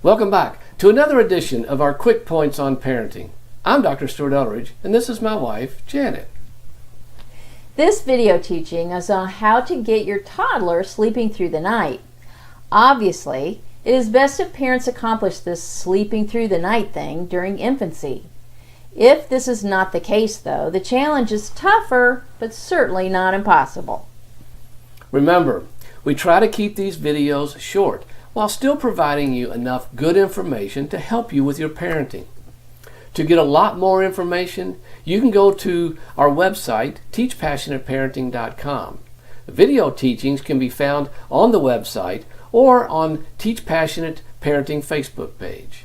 Welcome back to another edition of our Quick Points on Parenting. I'm Dr. Stuart Elleridge, and this is my wife, Janet. This video teaching is on how to get your toddler sleeping through the night. Obviously, it is best if parents accomplish this sleeping through the night thing during infancy. If this is not the case, though, the challenge is tougher, but certainly not impossible. Remember, we try to keep these videos short while still providing you enough good information to help you with your parenting. To get a lot more information, you can go to our website, teachpassionateparenting.com. The video teachings can be found on the website or on Teach Passionate Parenting Facebook page.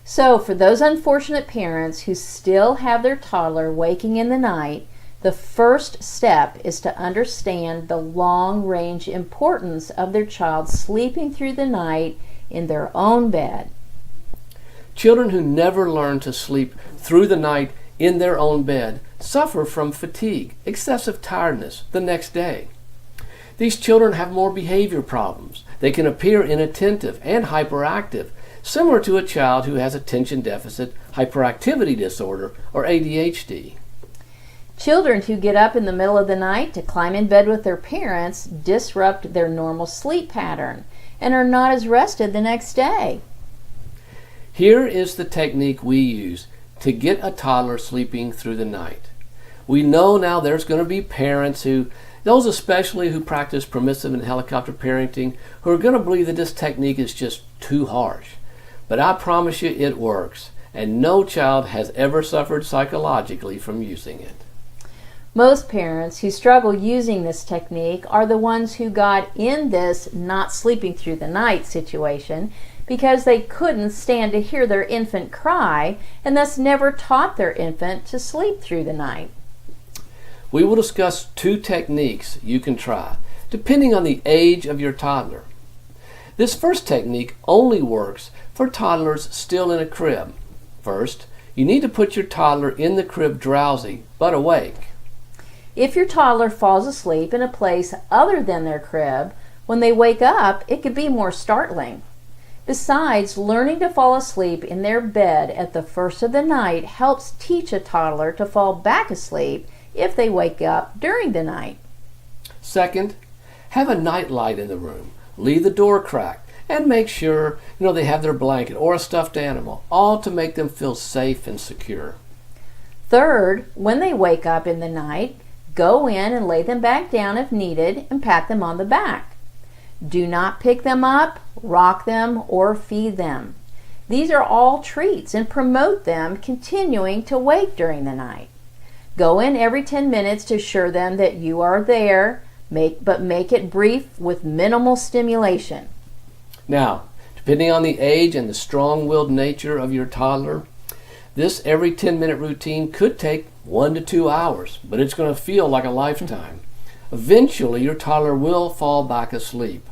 So, for those unfortunate parents who still have their toddler waking in the night, the first step is to understand the long-range importance of their child sleeping through the night in their own bed. Children who never learn to sleep through the night in their own bed suffer from fatigue, excessive tiredness the next day. These children have more behavior problems. They can appear inattentive and hyperactive, similar to a child who has attention deficit hyperactivity disorder or ADHD. Children who get up in the middle of the night to climb in bed with their parents disrupt their normal sleep pattern and are not as rested the next day. Here is the technique we use to get a toddler sleeping through the night. We know now there's going to be parents those especially who practice permissive and helicopter parenting, who are going to believe that this technique is just too harsh. But I promise you it works, and no child has ever suffered psychologically from using it. Most parents who struggle using this technique are the ones who got in this not sleeping through the night situation because they couldn't stand to hear their infant cry and thus never taught their infant to sleep through the night. We will discuss two techniques you can try, depending on the age of your toddler. This first technique only works for toddlers still in a crib. First, you need to put your toddler in the crib drowsy but awake. If your toddler falls asleep in a place other than their crib, when they wake up, it could be more startling. Besides, learning to fall asleep in their bed at the first of the night helps teach a toddler to fall back asleep if they wake up during the night. Second, have a night light in the room. Leave the door cracked and make sure they have their blanket or a stuffed animal, all to make them feel safe and secure. Third, when they wake up in the night, go in and lay them back down if needed and pat them on the back. Do not pick them up, rock them, or feed them. These are all treats and promote them continuing to wake during the night. Go in every 10 minutes to assure them that you are there, but make it brief with minimal stimulation. Now, depending on the age and the strong-willed nature of your toddler, this every 10-minute routine could take 1 to 2 hours, but it's going to feel like a lifetime. Eventually, your toddler will fall back asleep.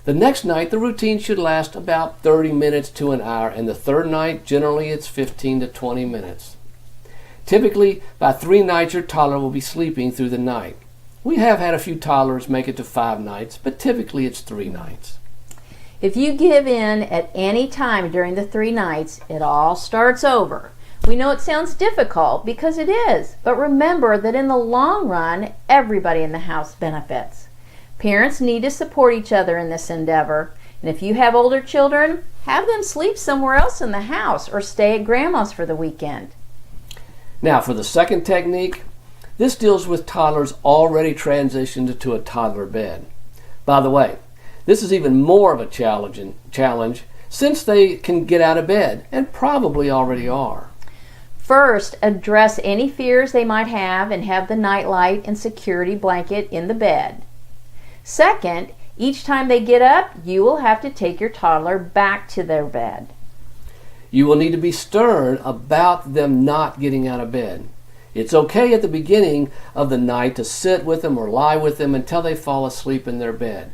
The next night, the routine should last about 30 minutes to an hour, and the third night, generally it's 15 to 20 minutes. Typically, by 3 nights, your toddler will be sleeping through the night. We have had a few toddlers make it to 5 nights, but typically it's 3 nights. If you give in at any time during the 3 nights, it all starts over. We know it sounds difficult because it is, but remember that in the long run, everybody in the house benefits. Parents need to support each other in this endeavor, and if you have older children, have them sleep somewhere else in the house or stay at grandma's for the weekend. Now, for the second technique, this deals with toddlers already transitioned to a toddler bed. By the way, this is even more of a challenge since they can get out of bed and probably already are. First, address any fears they might have and have the nightlight and security blanket in the bed. Second, each time they get up, you will have to take your toddler back to their bed. You will need to be stern about them not getting out of bed. It's okay at the beginning of the night to sit with them or lie with them until they fall asleep in their bed.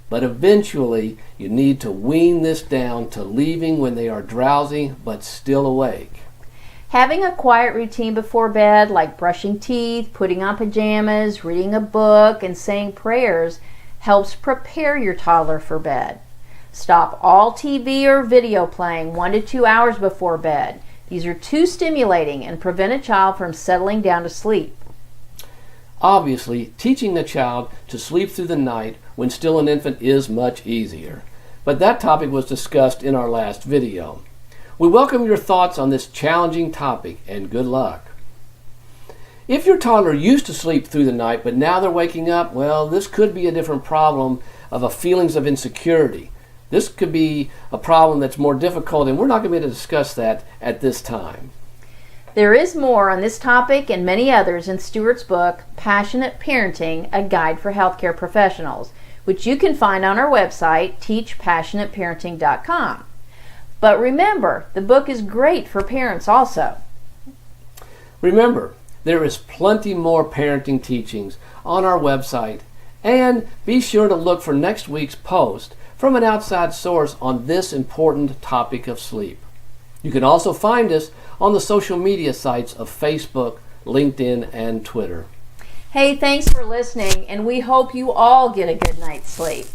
But eventually, you need to wean this down to leaving when they are drowsy but still awake. Having a quiet routine before bed, like brushing teeth, putting on pajamas, reading a book, and saying prayers, helps prepare your toddler for bed. Stop all TV or video playing 1 to 2 hours before bed. These are too stimulating and prevent a child from settling down to sleep. Obviously, teaching the child to sleep through the night when still an infant is much easier. But that topic was discussed in our last video. We welcome your thoughts on this challenging topic, and good luck. If your toddler used to sleep through the night but now they're waking up, well, this could be a different problem of a feelings of insecurity. This could be a problem that's more difficult, and we're not going to be able to discuss that at this time. There is more on this topic and many others in Stuart's book, Passionate Parenting, A Guide for Healthcare Professionals, which you can find on our website, teachpassionateparenting.com. But remember, the book is great for parents also. Remember, there is plenty more parenting teachings on our website, and be sure to look for next week's post from an outside source on this important topic of sleep. You can also find us on the social media sites of Facebook, LinkedIn, and Twitter. Hey, thanks for listening, and we hope you all get a good night's sleep.